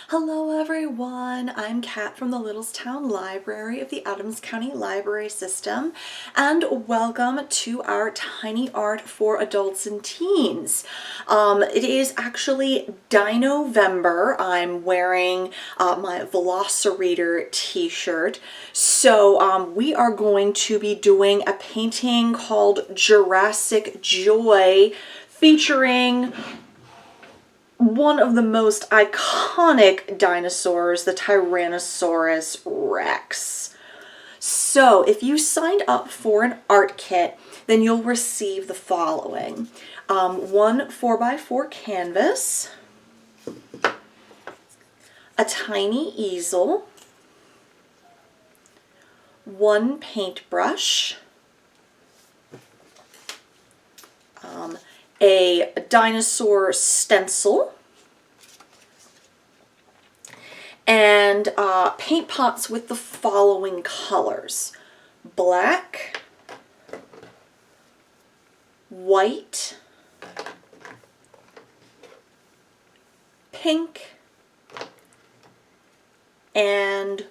Hello everyone, I'm Kat from the Littlestown Library of the Adams County Library System, and welcome to our tiny art for adults and teens. It is actually Dino-vember. I'm wearing my Velociraptor t-shirt, so we are going to be doing a painting called Jurassic Joy featuring one of the most iconic dinosaurs, the Tyrannosaurus Rex. So if you signed up for an art kit, then you'll receive the following. One 4x4 canvas, a tiny easel, one paintbrush, a dinosaur stencil, and paint pots with the following colors: black, white, pink, and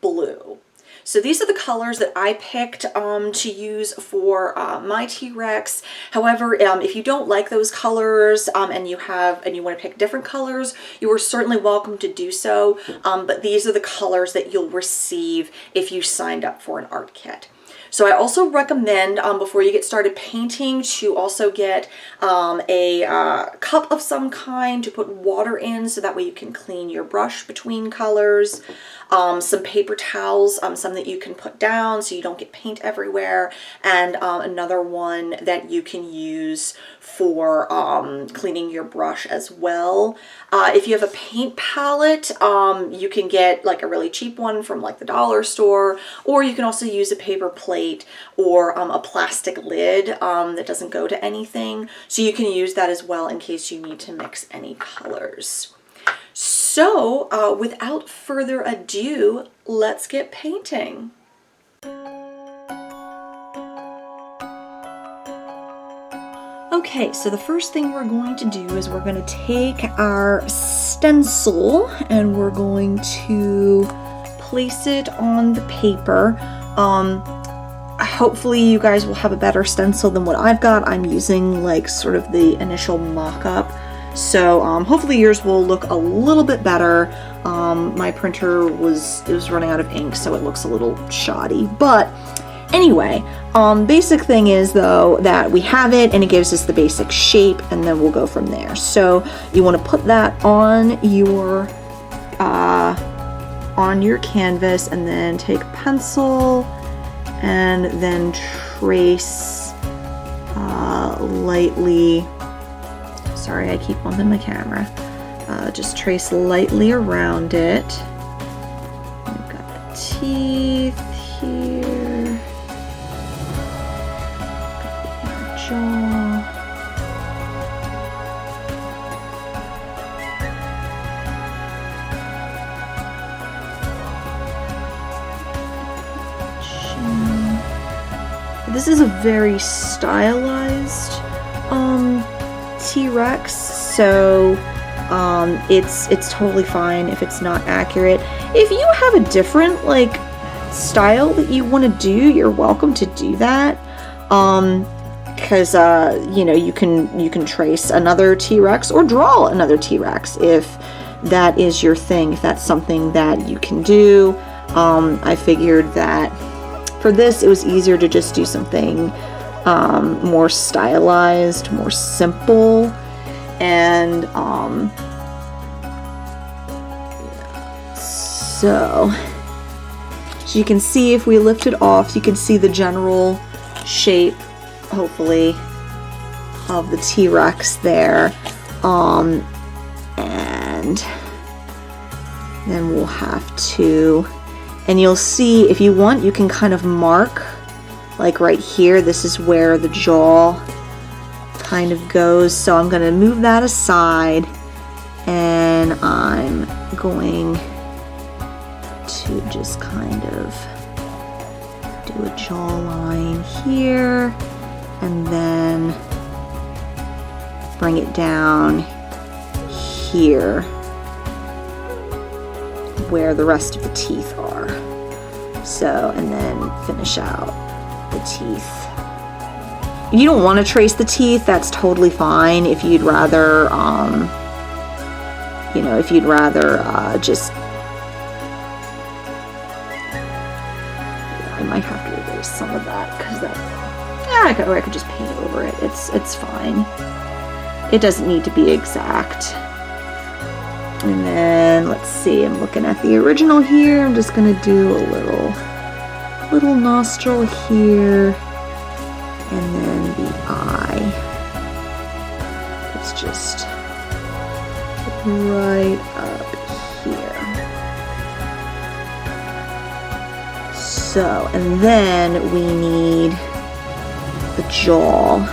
blue. So these are the colors that I picked to use for my T-Rex. However, if you don't like those colors and you want to pick different colors, you are certainly welcome to do so. But these are the colors that you'll receive if you signed up for an art kit. So I also recommend, before you get started painting, to also get a cup of some kind to put water in, so that way you can clean your brush between colors. Some paper towels, some that you can put down so you don't get paint everywhere, and another one that you can use for cleaning your brush as well. If you have a paint palette, you can get like a really cheap one from like the dollar store, or you can also use a paper plate or a plastic lid that doesn't go to anything. So you can use that as well in case you need to mix any colors. So without further ado, let's get painting. Okay, so the first thing we're going to do is we're going to take our stencil and we're going to place it on the paper. Hopefully you guys will have a better stencil than what I've got. I'm using like sort of the initial mock-up. So hopefully yours will look a little bit better. My printer was running out of ink, so it looks a little shoddy. But anyway, basic thing is though that we have it and it gives us the basic shape, and then we'll go from there. So you want to put that on your canvas, and then take a pencil and then trace lightly. Sorry, I keep bumping my camera. Just trace lightly around it. We've got the teeth here. Got the jaw. Chin. This is a very stylized T-Rex, so it's totally fine if it's not accurate. If you have a different like style that you want to do, you're welcome to do that, because you know, you can trace another T-Rex or draw another T-Rex if that is your thing, if that's something that you can do. I figured that for this it was easier to just do something more stylized, more simple, and so you can see, if we lift it off, you can see the general shape, hopefully, of the T-Rex there, and then we'll have to, and you'll see, if you want, you can kind of mark like right here. This is where the jaw kind of goes, so I'm going to move that aside, and I'm going to just kind of do a jawline here, and then bring it down here. where the rest of the teeth are. So, and then finish out the teeth. If you don't want to trace the teeth, that's totally fine. If you'd rather, you know, if you'd rather just, I might have to erase some of that because that, yeah, or I could just paint over it. It's fine. It doesn't need to be exact. And then let's see, I'm looking at the original here. I'm just gonna do a little nostril here, and then the eye. It's just right up here. So, and then we need the jaw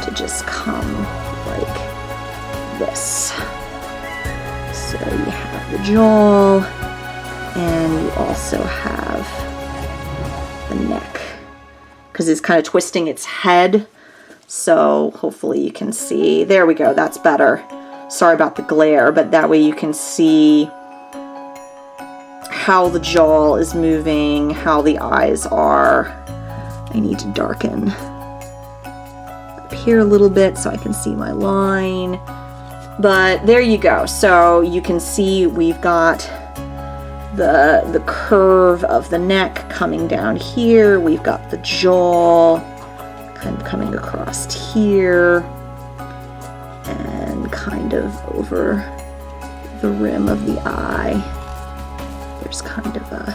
to just come like this. So you have the jaw, and you also have the neck, because it's kind of twisting its head. So hopefully you can see. There we go, that's better. Sorry about the glare, but that way you can see how the jaw is moving, how the eyes are. I need to darken up here a little bit so I can see my line. But there you go. So you can see we've got the curve of the neck coming down here. We've got the jaw kind of coming across here and kind of over the rim of the eye. There's kind of a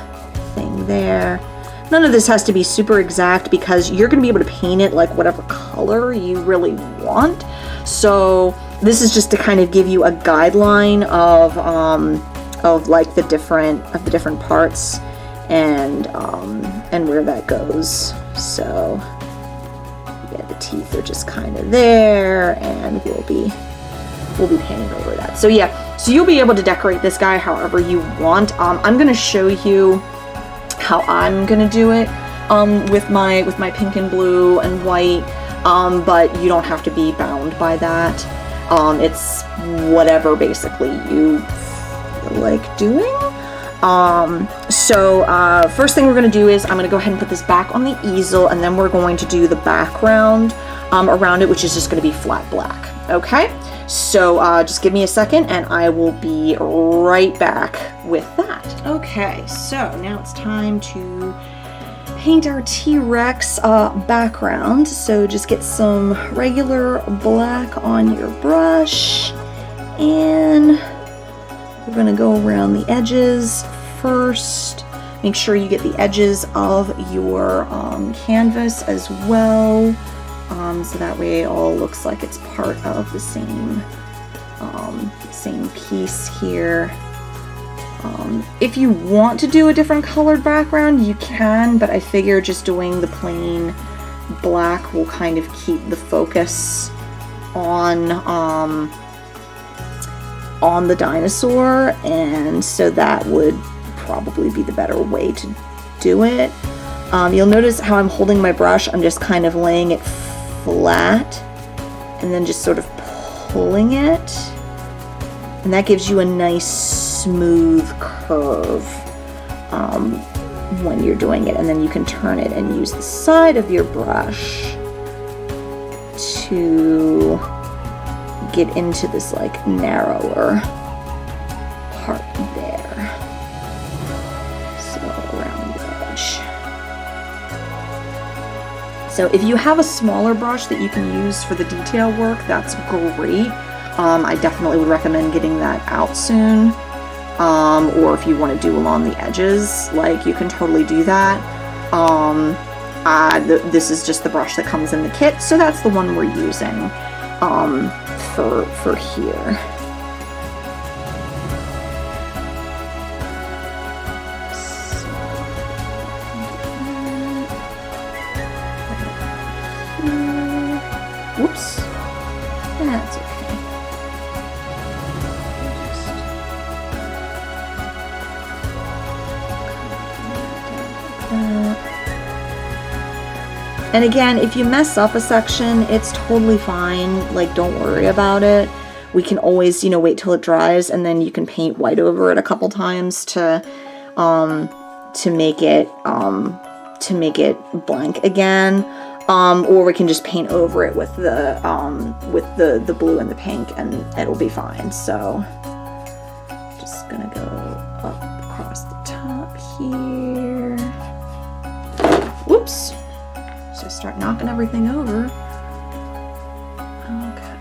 thing there. None of this has to be super exact because you're going to be able to paint it like whatever color you really want. So this is just to kind of give you a guideline of like the different parts and where that goes. So yeah, the teeth are just kind of there, and we'll be painting over that. So yeah, so you'll be able to decorate this guy however you want. I'm gonna show you how I'm gonna do it with my pink and blue and white, but you don't have to be bound by that. It's whatever basically you feel like doing. So first thing we're going to do is I'm going to go ahead and put this back on the easel, and then we're going to do the background around it, which is just going to be flat black. Okay, so just give me a second and I will be right back with that. Okay, so now it's time to paint our T-Rex background. So just get some regular black on your brush, and we're gonna go around the edges first. Make sure you get the edges of your canvas as well, so that way it all looks like it's part of the same piece here. If you want to do a different colored background, you can, but I figure just doing the plain black will kind of keep the focus on the dinosaur, and so that would probably be the better way to do it. You'll notice how I'm holding my brush. I'm just kind of laying it flat and then just sort of pulling it, and that gives you a nice smooth curve when you're doing it. And then you can turn it and use the side of your brush to get into this like narrower part there. So around the edge. So if you have a smaller brush that you can use for the detail work, that's great. I definitely would recommend getting that out soon. Or if you want to do along the edges, like you can totally do that. This is just the brush that comes in the kit, so that's the one we're using for here. Whoops, that's okay. And again, if you mess up a section, it's totally fine. Like, don't worry about it. we can always, you know, wait till it dries, and then you can paint white over it a couple times to make it blank again. Or we can just paint over it with the blue and the pink, and it'll be fine. So just gonna go up across the top here. Whoops. So start knocking everything over. Okay.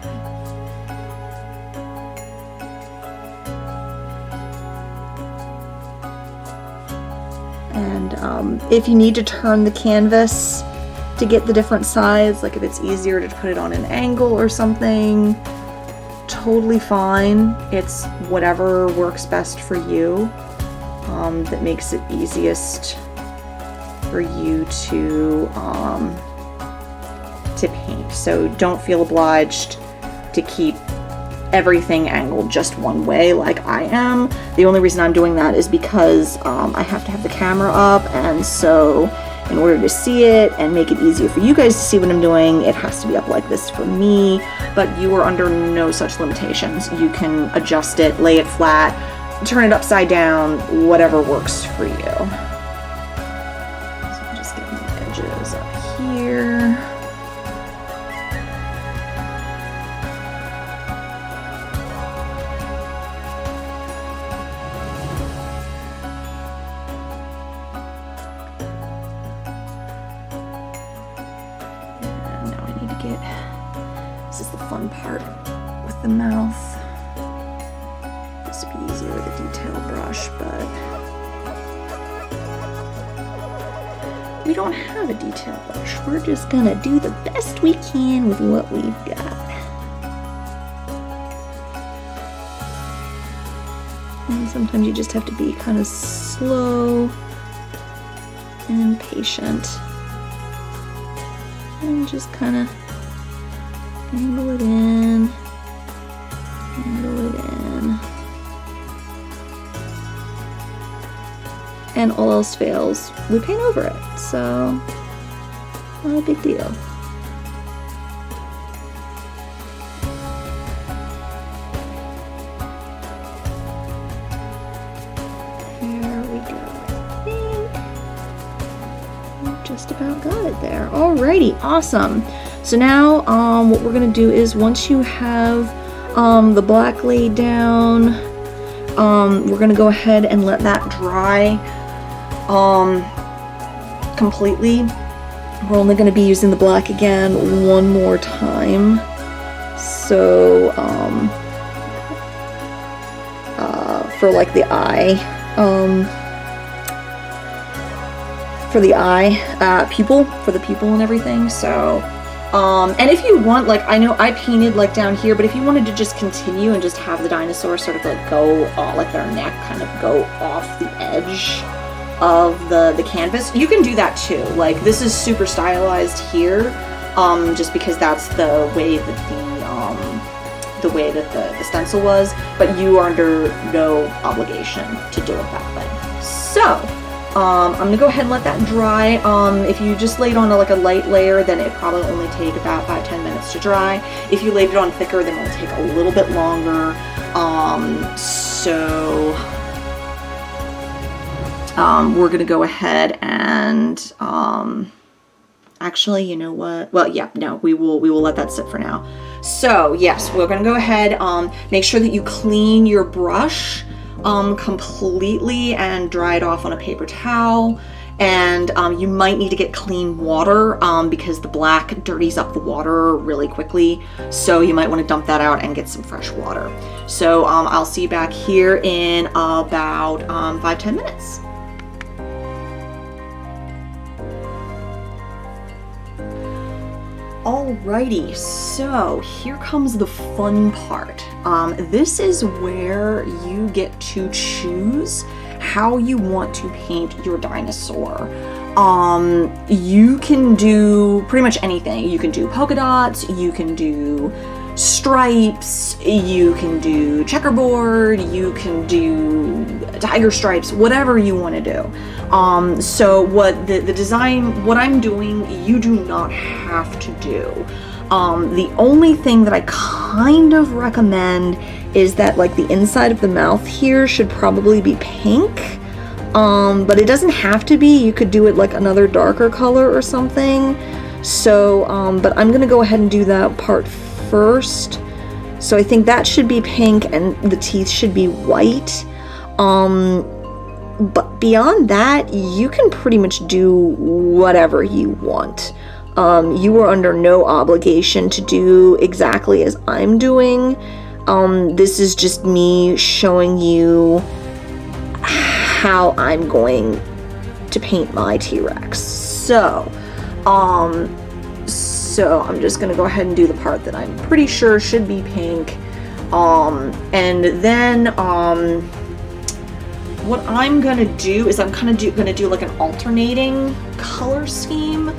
And if you need to turn the canvas to get the different sides, like if it's easier to put it on an angle or something, totally fine. It's whatever works best for you, that makes it easiest for you to paint. So don't feel obliged to keep everything angled just one way like I am. The only reason I'm doing that is because I have to have the camera up, and so in order to see it and make it easier for you guys to see what I'm doing, it has to be up like this for me, but you are under no such limitations. You can adjust it, lay it flat, turn it upside down, whatever works for you. So I'm just getting the edges up here. This is the fun part with the mouth. This would be easier with a detail brush, but we don't have a detail brush. We're just gonna do the best we can with what we've got. And sometimes you just have to be kind of slow and patient. And just kind of angle it in, angle it in. And all else fails, we paint over it, so not a big deal. There we go, I think. Just about got it there. Alrighty, awesome. So now what we're gonna do is, once you have the black laid down, we're gonna go ahead and let that dry completely. We're only gonna be using the black again one more time. So for like the eye, pupil, for the pupil and everything. So and if you want, like, I know I painted like down here, but if you wanted to just continue and just have the dinosaur sort of like go, like their neck kind of go off the edge of the canvas, you can do that too. Like, this is super stylized here, just because that's the way that the stencil was, but you are under no obligation to do it that way. So I'm gonna go ahead and let that dry. If you just laid on like a light layer, then it probably only take about 5-10 minutes to dry. If you laid it on thicker, then it'll take a little bit longer. We're gonna go ahead and actually, you know what? Well, yeah, no, we will let that sit for now. So yes, we're gonna go ahead. Make sure that you clean your brush completely and dry it off on a paper towel. And you might need to get clean water because the black dirties up the water really quickly. So you might want to dump that out and get some fresh water. So I'll see you back here in about 5-10 minutes. Alrighty, so here comes the fun part. This is where you get to choose how you want to paint your dinosaur. You can do pretty much anything. You can do polka dots, you can do stripes, you can do checkerboard, you can do tiger stripes, whatever you want to do. So what the design, what I'm doing, you do not have to do. The only thing that I kind of recommend is that like the inside of the mouth here should probably be pink. But it doesn't have to be. You could do it like another darker color or something. So, but I'm gonna go ahead and do that part first. So I think that should be pink and the teeth should be white. But beyond that, you can pretty much do whatever you want. You are under no obligation to do exactly as I'm doing. This is just me showing you how I'm going to paint my T-Rex. So I'm just gonna go ahead and do the part that I'm pretty sure should be pink. And then what I'm gonna do is I'm gonna do like an alternating color scheme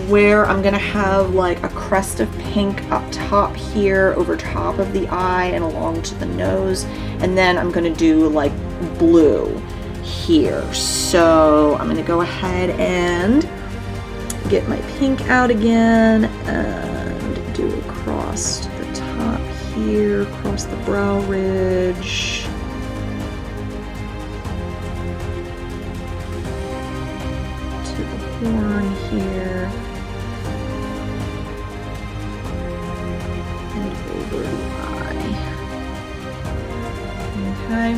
where I'm gonna have like a crest of pink up top here over top of the eye and along to the nose, and then I'm gonna do like blue here. So I'm gonna go ahead and get my pink out again and do across the top here, across the brow ridge. To the horn here. And over the eye. Okay.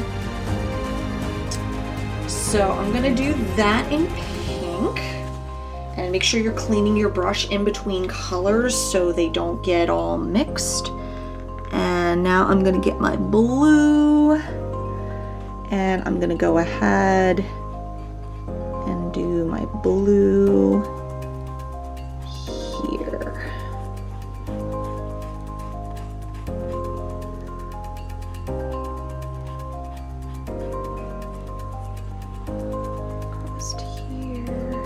So I'm gonna do that in pink. And make sure you're cleaning your brush in between colors so they don't get all mixed. And now I'm gonna get my blue and I'm gonna go ahead and do my blue here. Across to here.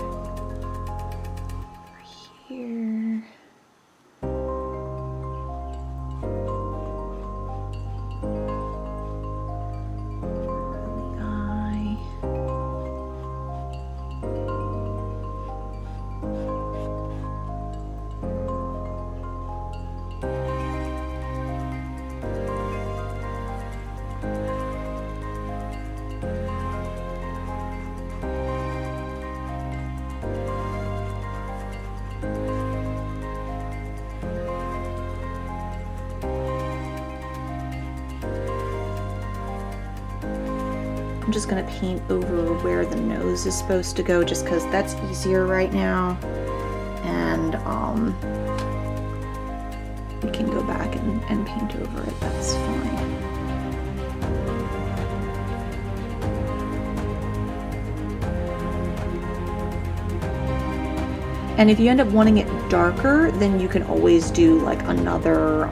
Here. I'm just gonna paint over where the nose is supposed to go just because that's easier right now. And we can go back and paint over it, that's fine. And if you end up wanting it darker, then you can always do like another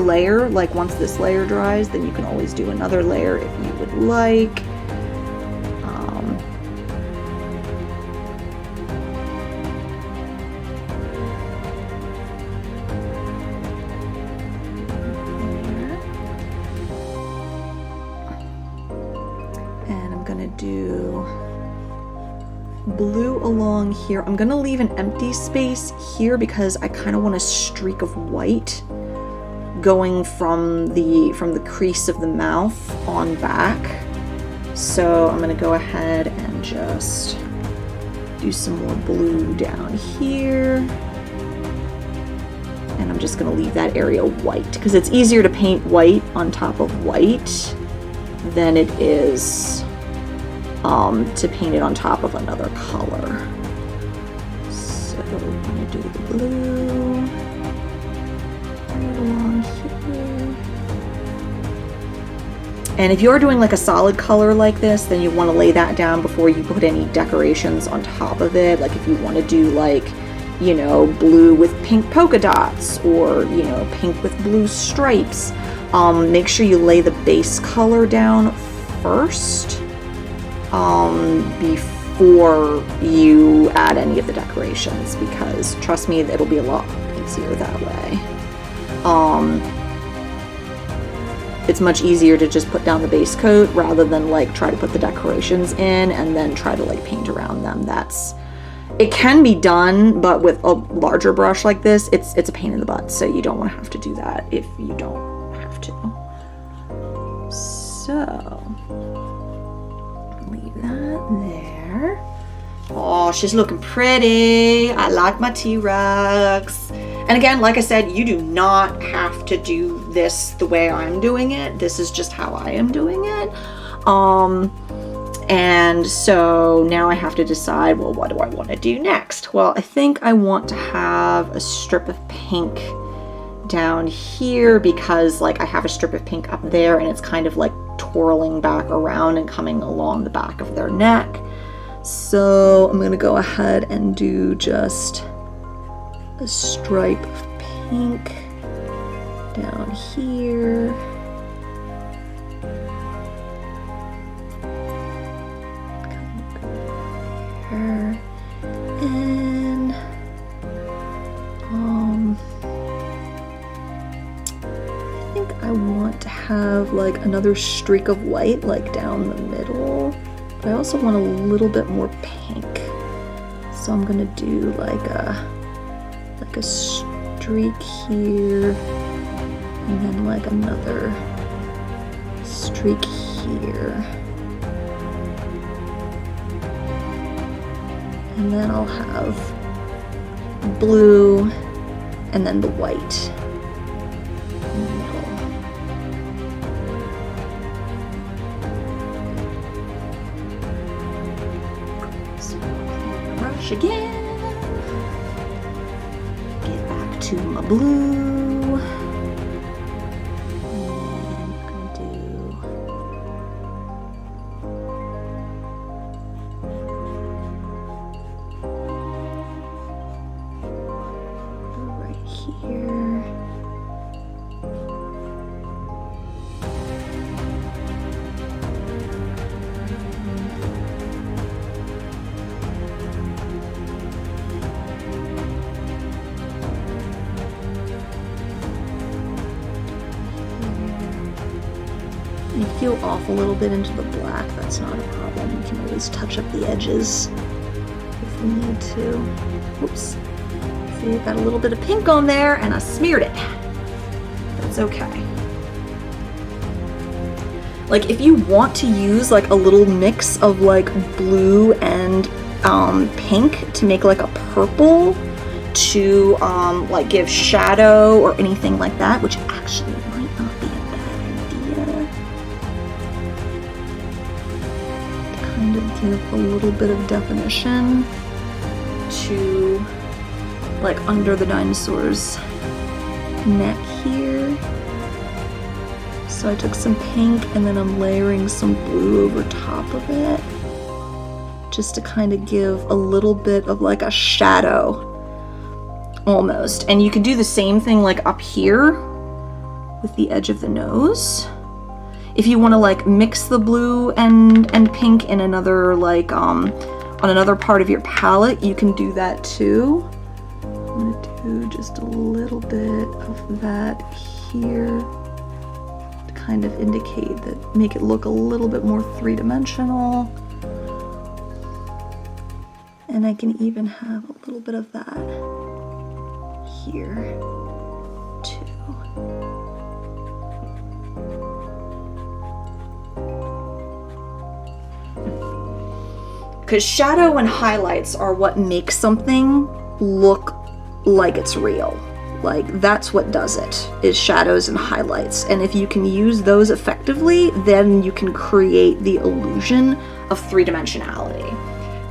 layer. Like once this layer dries, then you can always do another layer if you would like. And I'm gonna do blue along here. I'm gonna leave an empty space here because I kind of want a streak of white going from the crease of the mouth on back. So I'm gonna go ahead and just do some more blue down here. And I'm just gonna leave that area white because it's easier to paint white on top of white than it is to paint it on top of another color. So I'm gonna do the blue right along here. And if you're doing like a solid color like this, then you want to lay that down before you put any decorations on top of it. Like if you want to do like, you know, blue with pink polka dots or, you know, pink with blue stripes, make sure you lay the base color down first before you add any of the decorations, because trust me, it'll be a lot easier that way. It's much easier to just put down the base coat rather than like try to put the decorations in and then try to like paint around them. It can be done, but with a larger brush like this, it's a pain in the butt. So you don't want to have to do that if you don't have to. So leave that there. Oh, she's looking pretty. I like my T-Rex. And again, like I said, you do not have to do this the way I'm doing it. This is just how I am doing it. And so now I have to decide, well, what do I want to do next? Well, I think I want to have a strip of pink down here because like I have a strip of pink up there and it's kind of like twirling back around and coming along the back of their neck. So I'm gonna go ahead and do just a stripe of pink down here. And I think I want to have like another streak of white like down the middle, but I also want a little bit more pink. So I'm gonna do like a streak here and then like another streak here. And then I'll have blue and then the white in the middle. So brush again. Get back to my blue. And I'm gonna do here. And if you go off a little bit into the black, that's not a problem. You can always touch up the edges if we need to. Oops. See, I've got a little bit of pink on there and I smeared it. That's okay. Like if you want to use like a little mix of like blue and pink to make like a purple to like give shadow or anything like that, which actually might not be a bad idea. To kind of give a little bit of definition to like under the dinosaur's neck here. So I took some pink and then I'm layering some blue over top of it just to kind of give a little bit of like a shadow almost. And you can do the same thing like up here with the edge of the nose. If you want to like mix the blue and pink in another like on another part of your palette, you can do that too. I'm gonna do just a little bit of that here to kind of indicate that, make it look a little bit more three-dimensional. And I can even have a little bit of that here too. Because shadow and highlights are what make something look like it's real. Like that's what does it, is shadows and highlights. And if you can use those effectively, then you can create the illusion of three-dimensionality.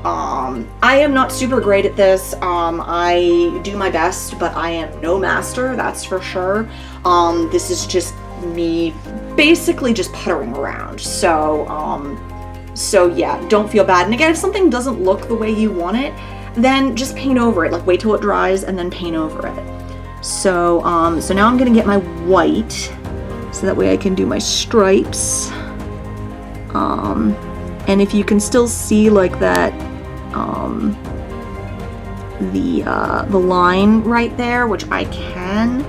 I am not super great at this. I do my best, but I am no master, that's for sure. This is just me basically just puttering around. So yeah, don't feel bad. And again, if something doesn't look the way you want it, then just paint over it. Like wait till it dries and then paint over it. So so now I'm gonna get my white so that way I can do my stripes. And if you can still see like that, the line right there, which I can,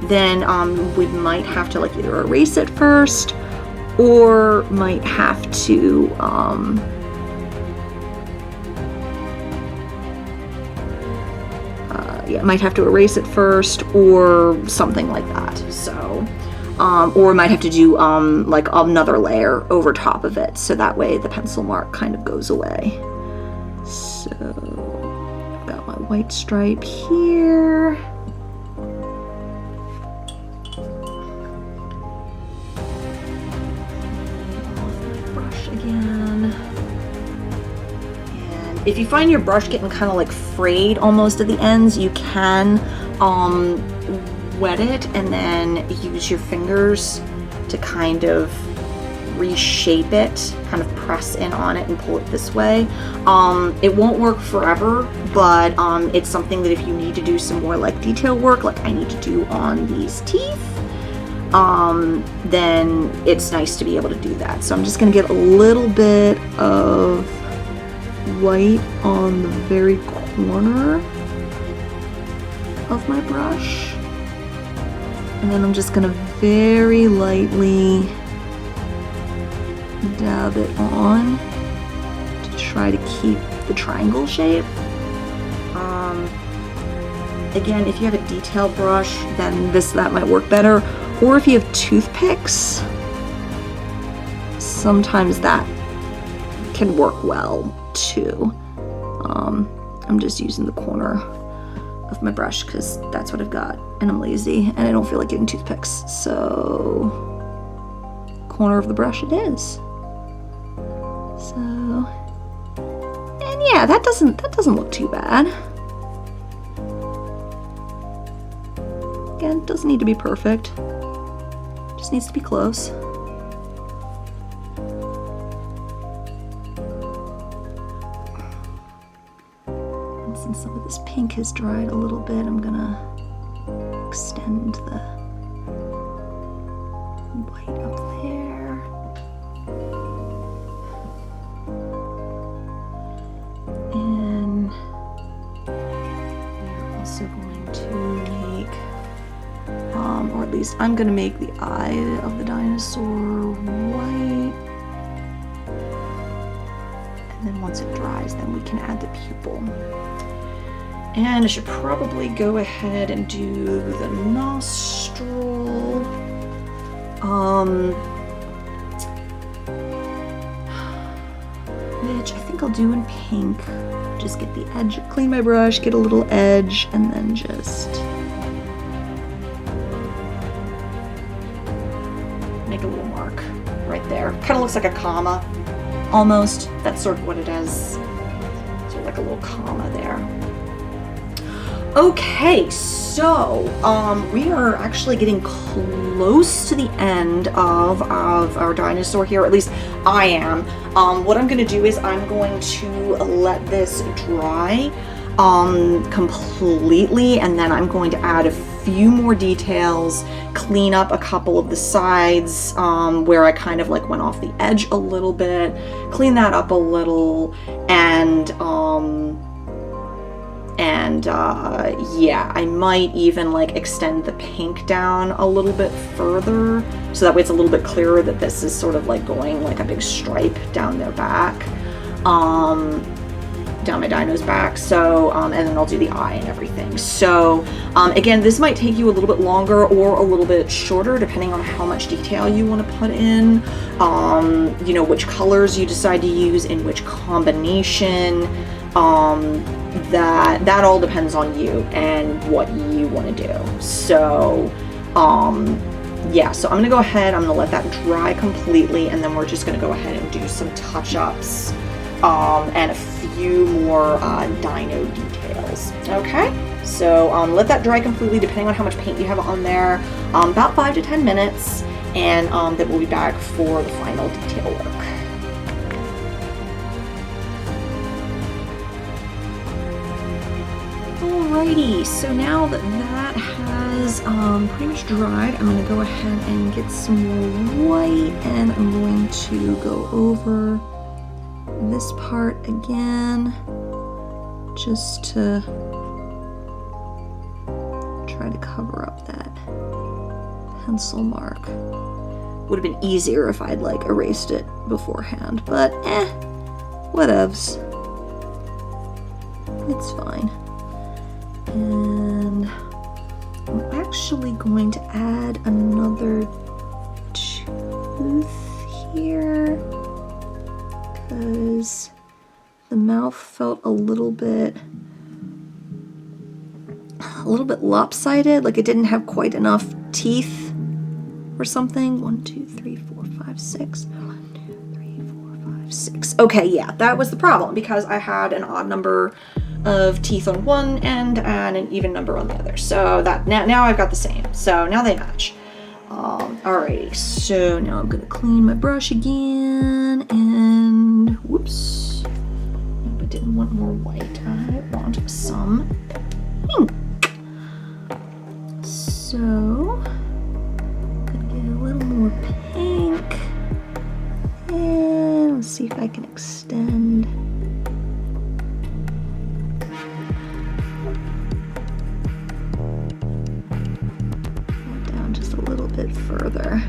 then we might have to like either erase it first or might have to yeah, might have to erase it first or something like that. So, or I might have to do like another layer over top of it, so that way the pencil mark kind of goes away. So, I've got my white stripe here. Again. And if you find your brush getting kind of like frayed almost at the ends, you can wet it and then use your fingers to kind of reshape it, kind of press in on it and pull it this way. It won't work forever, but it's something that if you need to do some more like detail work, like I need to do on these teeth, then it's nice to be able to do that. So I'm just going to get a little bit of white on the very corner of my brush. And then I'm just going to very lightly dab it on to try to keep the triangle shape. Again, if you have a detail brush, then that might work better. Or if you have toothpicks, sometimes that can work well too. I'm just using the corner of my brush because that's what I've got, and I'm lazy and I don't feel like getting toothpicks. So, corner of the brush it is. So, and yeah, that doesn't look too bad. Again, it doesn't need to be perfect. Just needs to be close. And since some of this pink has dried a little bit, I'm gonna extend the white up there. And we're also going to make, or at least I'm gonna make the eye of the dinosaur white. And then once it dries, then we can add the pupil. And I should probably go ahead and do the nostril. Which I think I'll do in pink. Just get the edge, clean my brush, get a little edge, and then just make a little mark right there. Kind of looks like a comma, almost. That's sort of what it is. Sort of like a little comma there. Okay, so we are actually getting close to the end of our dinosaur here. At least I am. What I'm going to do is I'm going to let this dry completely, and then I'm going to add a few more details, clean up a couple of the sides where I kind of like went off the edge a little bit, clean that up a little, and yeah, I might even like extend the pink down a little bit further, so that way it's a little bit clearer that this is sort of like going like a big stripe down their back, down my dino's back. So, and then I'll do the eye and everything. So, again, this might take you a little bit longer or a little bit shorter, depending on how much detail you want to put in, you know, which colors you decide to use in which combination. That all depends on you and what you want to do. So, yeah, so I'm going to go ahead, I'm going to let that dry completely, and then we're just going to go ahead and do some touch-ups and a few more dino details. Okay, so let that dry completely, depending on how much paint you have on there, about 5 to 10 minutes, and then we'll be back for the final detail work. Alrighty, so now that that has pretty much dried, I'm going to go ahead and get some more white, and I'm going to go over this part again, just to try to cover up that pencil mark. Would have been easier if I'd like erased it beforehand, but whatevs. It's fine. And I'm actually going to add another tooth here because the mouth felt a little bit lopsided, like it didn't have quite enough teeth or something. 1, 2, 3, 4, 5, 6. 1, 2, 3, 4, 5, 6. Okay, yeah, that was the problem because I had an odd number of teeth on one end and an even number on the other. So that now I've got the same. So now they match. Alrighty, so now I'm gonna clean my brush again and whoops. I didn't want more white. I want some pink. So I'm gonna get a little more pink. And let's see if I can extend. Down just a little bit further.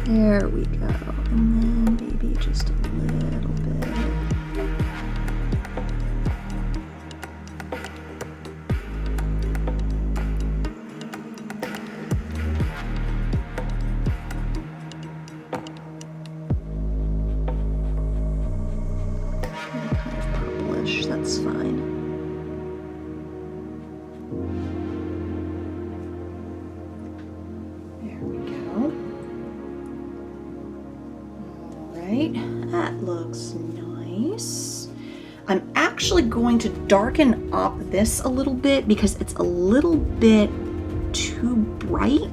There we go. And then maybe just a little bit. Kind of purplish, that's fine. There we go. Alright, that looks nice. I'm actually going to darken up this a little bit because it's a little bit too bright,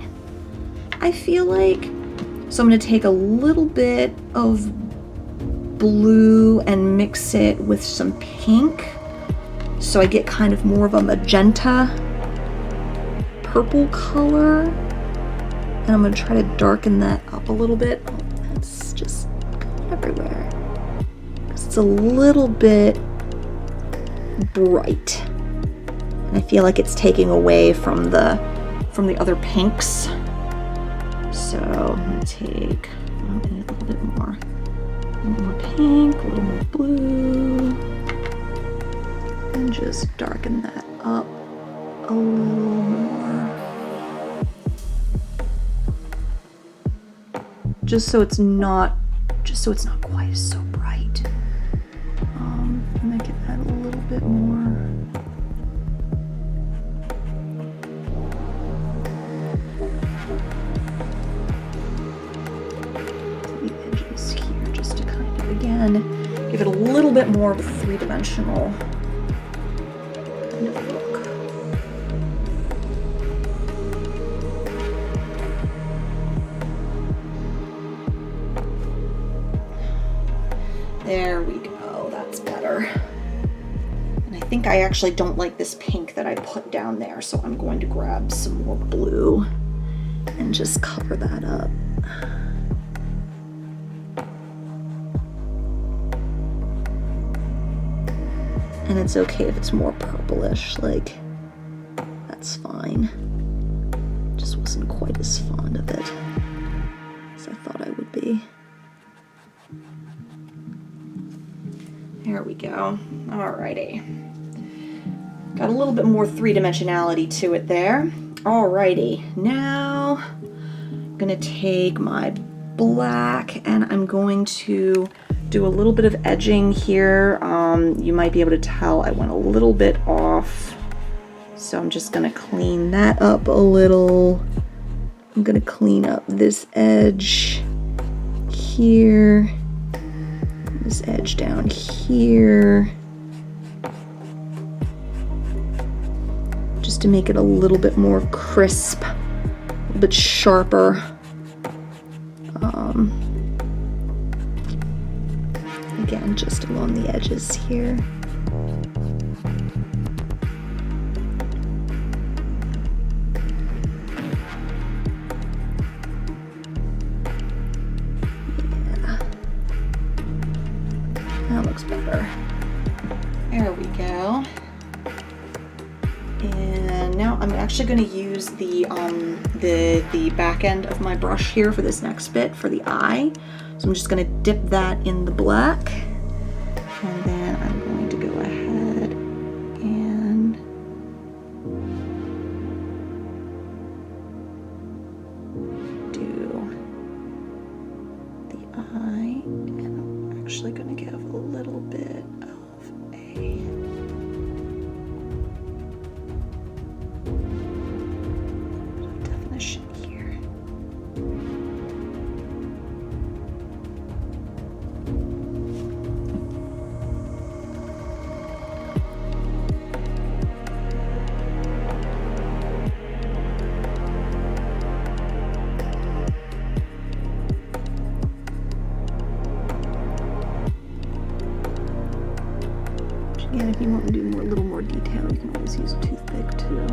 I feel like. So I'm going to take a little bit of blue and mix it with some pink so I get kind of more of a magenta purple color, and I'm going to try to darken that up a little bit. Oh, that's just going everywhere because it's a little bit bright and I feel like it's taking away from the other pinks. So I'm going to take a little bit more. A little more pink, a little more blue, and just darken that up a little more. Just so it's not quite so bright. Make it add a little bit more. Again, give it a little bit more of a three-dimensional kind of look. There we go, that's better. And I think I actually don't like this pink that I put down there, so I'm going to grab some more blue and just cover that up. And it's okay if it's more purplish, like, that's fine. Just wasn't quite as fond of it as I thought I would be. There we go. Alrighty. Got a little bit more three-dimensionality to it there. Alrighty, now I'm gonna take my black and I'm going to do a little bit of edging here. You might be able to tell I went a little bit off, so I'm just gonna clean that up a little. I'm gonna clean up this edge here, this edge down here, just to make it a little bit more crisp, a little bit sharper. Again, just along the edges here. Yeah. That looks better. There we go. And now I'm actually going to use the back end of my brush here for this next bit for the eye. So I'm just going to dip that in the black, and then I'm do the eye, and I'm actually going to give a little bit of a definition here. Again, if you want to do a little more detail, you can always use a toothpick too.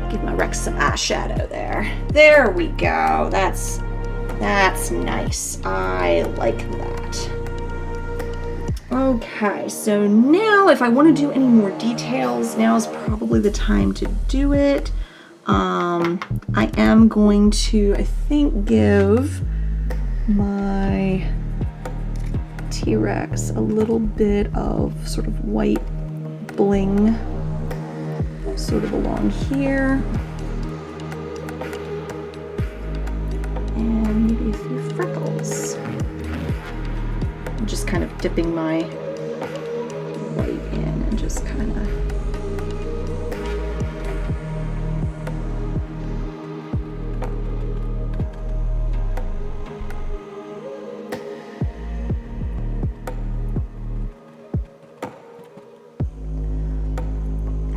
Give my Rex some eyeshadow there. There we go. That's nice. I like that. Okay, so now if I want to do any more details, now is probably the time to do it. I am going to, I think, give my T-Rex a little bit of sort of white bling sort of along here, and maybe a few freckles. I'm just kind of dipping my white in and just kind of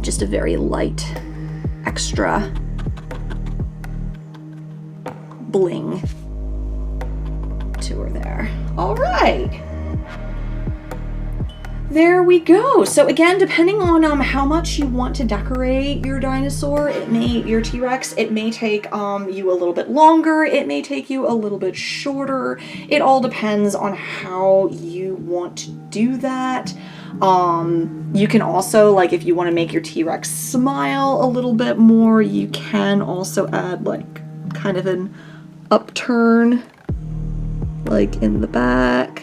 just a very light extra bling to her there. All right. There we go. So again, depending on how much you want to decorate your dinosaur, your T-Rex, it may take you a little bit longer, it may take you a little bit shorter. It all depends on how you want to do that. You can also, like, if you want to make your T-Rex smile a little bit more, you can also add like kind of an upturn like in the back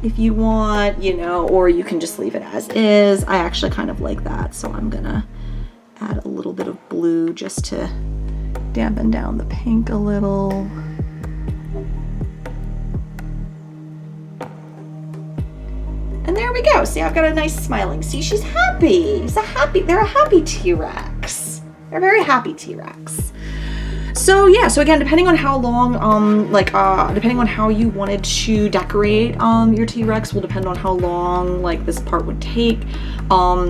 if you want, you know, or you can just leave it as is. I actually kind of like that, so I'm gonna add a little bit of blue just to dampen down the pink a little. And there we go. See, I've got a nice smiling. See, she's happy. They're a happy T-Rex. They're a very happy T-Rex. So yeah, so again, depending on how long, depending on how you wanted to decorate your T-Rex will depend on how long like this part would take. But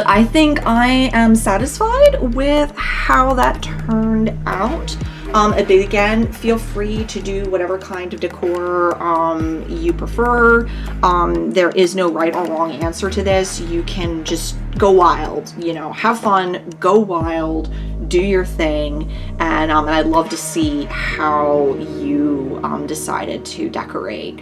I think I am satisfied with how that turned out. Again, feel free to do whatever kind of decor you prefer. There is no right or wrong answer to this. You can just go wild, you know, have fun, go wild, do your thing, and I'd love to see how you decided to decorate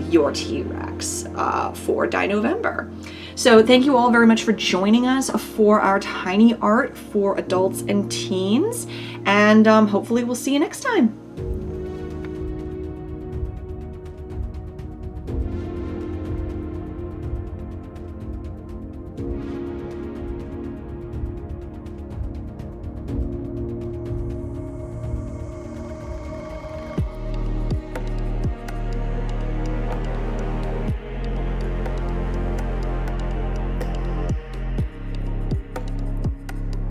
your T-Rex for Dinovember. So thank you all very much for joining us for our tiny art for adults and teens, and hopefully we'll see you next time.